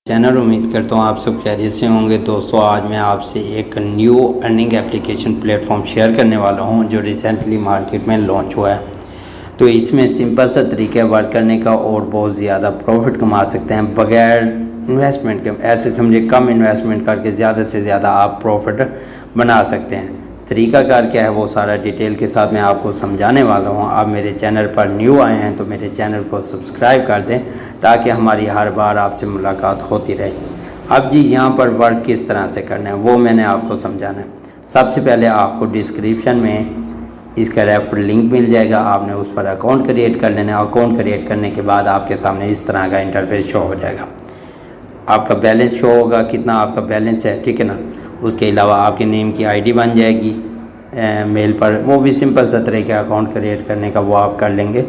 Channel उम्मीद करता हूँ आप सब खैरियत से होंगे। दोस्तों आज मैं आपसे एक new earning application platform share करने वाला हूँ जो रिसेंटली मार्केट में लॉन्च हुआ है। तो इसमें सिंपल सा तरीका है वर्क करने का और बहुत ज़्यादा प्रॉफिट कमा सकते हैं बगैर इन्वेस्टमेंट के। ऐसे समझे कम इन्वेस्टमेंट करके ज़्यादा से ज़्यादा आप प्रॉफिट बना सकते हैं। तरीक़ाकार क्या है वो सारा डिटेल के साथ मैं आपको समझाने वाला हूँ। आप मेरे चैनल पर न्यू आए हैं तो मेरे चैनल को सब्सक्राइब कर दें ताकि हमारी हर बार आपसे मुलाकात होती रहे। अब जी यहाँ पर वर्क किस तरह से करना है वो मैंने आपको समझाना है। सबसे पहले आपको डिस्क्रिप्शन में इसका रेफर लिंक मिल जाएगा, आपने उस पर अकाउंट क्रिएट कर लेना है। अकाउंट क्रिएट करने के बाद आपके सामने इस तरह का इंटरफेस शो हो जाएगा। आपका बैलेंस शो होगा, कितना आपका बैलेंस है, ठीक है ना। उसके अलावा आपके नेम की आईडी बन जाएगी मेल पर, वो भी सिंपल सा तरीका अकाउंट क्रिएट करने का वो आप कर लेंगे।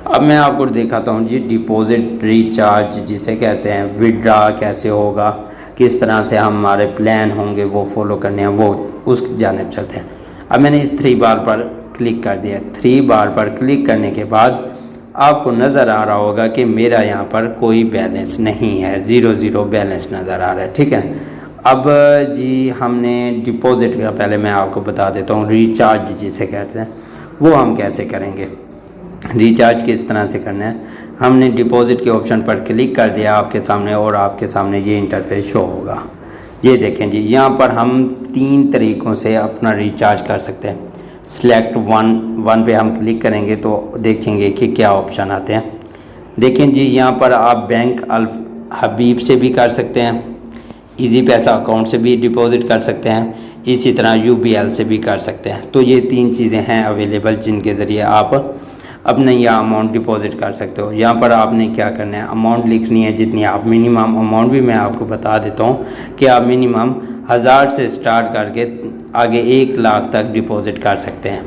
अब मैं आपको दिखाता हूँ जी डिपॉजिट रिचार्ज जिसे कहते हैं, विड्रा कैसे होगा, किस तरह से हमारे प्लान होंगे वो फॉलो करने हैं, वो उस जानिब चलते हैं। अब मैंने इस 3 बार पर क्लिक कर दिया। 3 बार पर क्लिक करने के बाद आपको नज़र आ रहा होगा कि मेरा यहाँ पर कोई बैलेंस नहीं है, 0 बैलेंस नज़र आ रहा है, ठीक है। अब जी हमने डिपॉजिट का पहले मैं आपको बता देता हूँ, रिचार्ज जिसे कहते हैं वो हम कैसे करेंगे। रिचार्ज किस तरह से करना है, हमने डिपॉजिट के ऑप्शन पर क्लिक कर दिया आपके सामने और आपके सामने ये इंटरफेस शो होगा। ये देखें जी, यहाँ पर हम 3 तरीक़ों से अपना रिचार्ज कर सकते हैं। सिलेक्ट वन पे हम क्लिक करेंगे तो देखेंगे कि क्या ऑप्शन आते हैं। देखें जी, यहाँ पर आप बैंक अल हबीब से भी कर सकते हैं, इजी पैसा अकाउंट से भी डिपॉजिट कर सकते हैं, इसी तरह UBL से भी कर सकते हैं। तो ये 3 चीज़ें हैं अवेलेबल जिनके ज़रिए आप अपने यह अमाउंट डिपॉजिट कर सकते हो। यहाँ पर आपने क्या करना है, अमाउंट लिखनी है जितनी आप, मिनिमम अमाउंट भी मैं आपको बता देता हूँ कि आप मिनिमम 1000 से स्टार्ट करके आगे 1 लाख तक डिपॉजिट कर सकते हैं।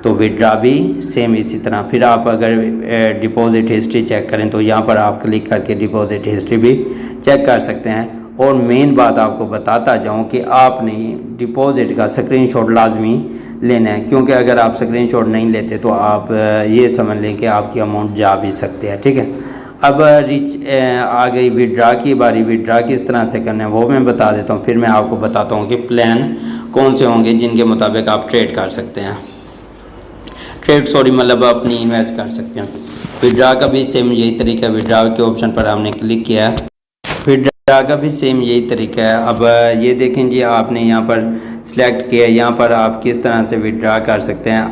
तो विड्रा भी सेम इसी तरह। फिर आप अगर डिपॉजिट हिस्ट्री चेक करें तो यहाँ पर आप क्लिक करके डिपॉजिट हिस्ट्री भी चेक कर सकते हैं। और मेन बात आपको बताता जाऊँ कि आपने डिपॉजिट का स्क्रीनशॉट लाजमी लेना है, क्योंकि अगर आप स्क्रीनशॉट नहीं लेते तो आप ये समझ लें कि आपकी अमाउंट जा भी सकती है, ठीक है। अब आ गई विड्रा की बारी। विड्रा किस तरह से करना है वो मैं बता देता हूँ, फिर मैं आपको बताता हूँ कि प्लान कौन से होंगे जिनके मुताबिक आप ट्रेड कर सकते हैं, मतलब अपनी इन्वेस्ट कर सकते हैं। विड्रा का भी सेम यही तरीका है। विड्रा के ऑप्शन पर हमने क्लिक किया है, विड्रा का भी सेम यही तरीका है। अब ये देखें जी, आपने यहाँ पर सिलेक्ट किया, यहाँ पर आप किस तरह से विड्रा कर सकते हैं।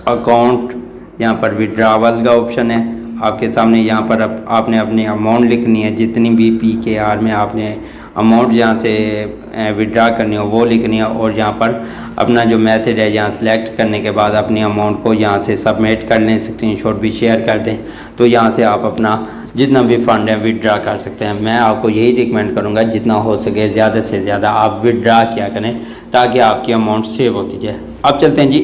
अकाउंट, यहाँ पर विड्रावल का ऑप्शन है आपके सामने। यहाँ पर आपने अपनी अमाउंट लिखनी है, जितनी भी PKR में आपने अमाउंट जहाँ से विड्रा करनी हो वो लिखनी है। और यहाँ पर अपना जो मेथड है यहाँ सेलेक्ट करने के बाद अपनी अमाउंट को यहाँ से सबमिट कर लें, स्क्रीनशॉट भी शेयर कर दें। तो यहाँ से आप अपना जितना भी फ़ंड है विड्रा कर सकते हैं। मैं आपको यही रिकमेंड करूँगा जितना हो सके ज़्यादा से ज़्यादा आप विड्रा किया करें ताकि आपकी अमाउंट सेव होती जाए। अब चलते हैं जी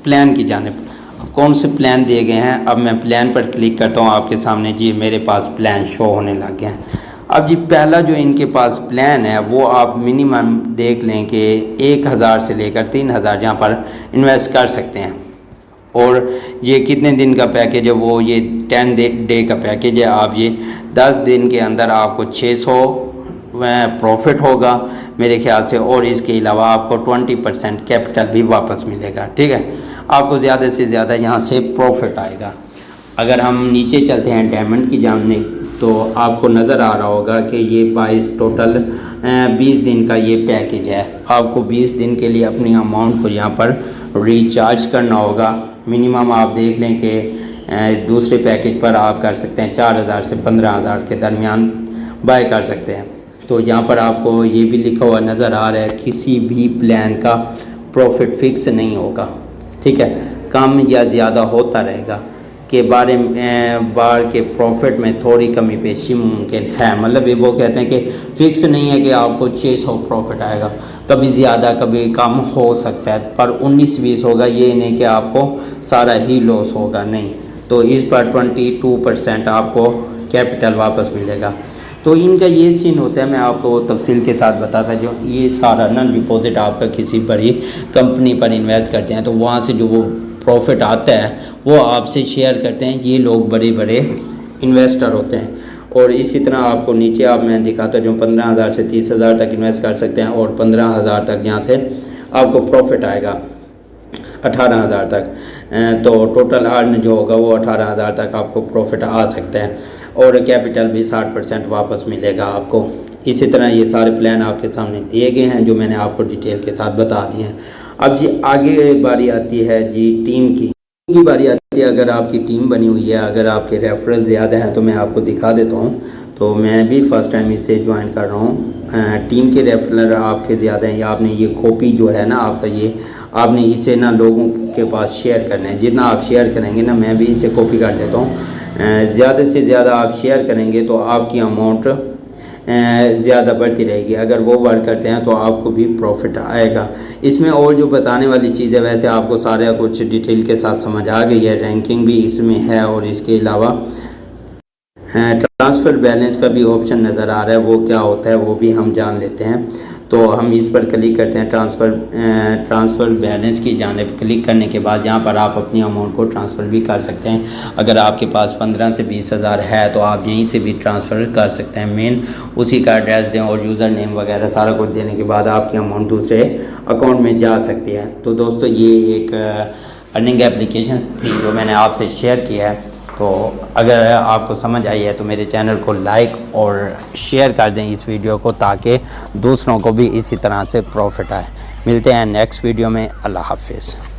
प्लान की जानिब। अब कौन से प्लान दिए गए हैं, अब मैं प्लान पर क्लिक करता हूँ। आपके सामने जी मेरे पास प्लान शो होने लग गए हैं। अब जी पहला जो इनके पास प्लान है वो आप मिनिमम देख लें कि 1000 से लेकर 3000 यहाँ पर इन्वेस्ट कर सकते हैं। और ये कितने दिन का पैकेज है, वो ये 10 डे का पैकेज है। आप ये 10 दिन के अंदर आपको 600 प्रॉफिट होगा मेरे ख्याल से। और इसके अलावा आपको 20% कैपिटल भी वापस मिलेगा, ठीक है। आपको ज़्यादा से ज़्यादा यहाँ से प्रॉफिट आएगा। अगर हम नीचे चलते हैं डायमंड की जानिब तो आपको नज़र आ रहा होगा कि ये 22 टोटल 20 दिन का ये पैकेज है। आपको 20 दिन के लिए अपनी अमाउंट को यहाँ पर रिचार्ज करना होगा। मिनिमम आप देख लें कि दूसरे पैकेज पर आप कर सकते हैं 4000 से 15000 के दरमियान बाय कर सकते हैं। तो यहाँ पर आपको ये भी लिखा हुआ नज़र आ रहा है किसी भी प्लान का प्रॉफिट फिक्स नहीं होगा, ठीक है। कम या ज़्यादा होता रहेगा के बार के प्रॉफिट में थोड़ी कमी पेशी मुमकिन है। मतलब ये वो कहते हैं कि फ़िक्स नहीं है कि आपको 600 प्रॉफिट आएगा, कभी ज़्यादा कभी कम हो सकता है, पर 19-20 होगा। ये नहीं कि आपको सारा ही लॉस होगा, नहीं। तो इस पर 22% आपको कैपिटल वापस मिलेगा। तो इनका ये सीन होता है, मैं आपको तफसील के साथ बताता जो ये सारा ना डिपॉजिट आपका किसी बड़ी कंपनी पर इन्वेस्ट करते हैं तो वहाँ से जो वो प्रॉफिट आता है वो आपसे शेयर करते हैं। ये लोग बड़े बड़े इन्वेस्टर होते हैं और इसी तरह आपको नीचे आप मैं दिखाता हूँ 15,000 से 30,000 तक इन्वेस्ट कर सकते हैं और 15,000 तक यहाँ से आपको प्रॉफिट आएगा 18,000 तक। तो टोटल अर्न जो होगा वो 18,000 तक आपको प्रॉफिट आ सकता है और कैपिटल भी 60% वापस मिलेगा आपको। इसी तरह ये सारे प्लान आपके सामने दिए गए हैं जो मैंने आपको डिटेल के साथ बता दिए हैं। अब जी आगे बारी आती है जी टीम की बारी आती है। अगर आपकी टीम बनी हुई है, अगर आपके रेफरल ज़्यादा हैं तो मैं आपको दिखा देता हूँ। तो मैं भी फ़र्स्ट टाइम इससे ज्वाइन कर रहा हूँ। टीम के रेफरल आपके ज़्यादा हैं, आपने ये कॉपी जो है ना आपका, ये आपने इसे ना लोगों के पास शेयर करना है। जितना आप शेयर करेंगे ना, मैं भी इसे कॉपी कर लेता हूँ, ज़्यादा से ज़्यादा आप शेयर करेंगे तो आपकी अमाउंट ज़्यादा बढ़ती रहेगी। अगर वो वर्क करते हैं तो आपको भी प्रॉफिट आएगा। इसमें और जो बताने वाली चीज़ है, वैसे आपको सारा कुछ डिटेल के साथ समझ आ गई है। रैंकिंग भी इसमें है और इसके अलावा ट्रांसफ़र बैलेंस का भी ऑप्शन नज़र आ रहा है, वो क्या होता है वो भी हम जान लेते हैं। तो हम इस पर क्लिक करते हैं। ट्रांसफ़र बैलेंस की जानिब क्लिक करने के बाद यहाँ पर आप अपनी अमाउंट को ट्रांसफ़र भी कर सकते हैं। अगर आपके पास 15 से 20,000 है तो आप यहीं से भी ट्रांसफ़र कर सकते हैं। मेन उसी का एड्रेस दें और यूज़र नेम वगैरह सारा कुछ देने के बाद आपकी अमाउंट दूसरे अकाउंट में जा सकती है। तो दोस्तों ये एक अर्निंग एप्लीकेशन थी जो मैंने आपसे शेयर किया है। तो अगर आपको समझ आई है तो मेरे चैनल को लाइक और शेयर कर दें इस वीडियो को, ताकि दूसरों को भी इसी तरह से प्रॉफिट आए। मिलते हैं नेक्स्ट वीडियो में। अल्लाह हाफिज़।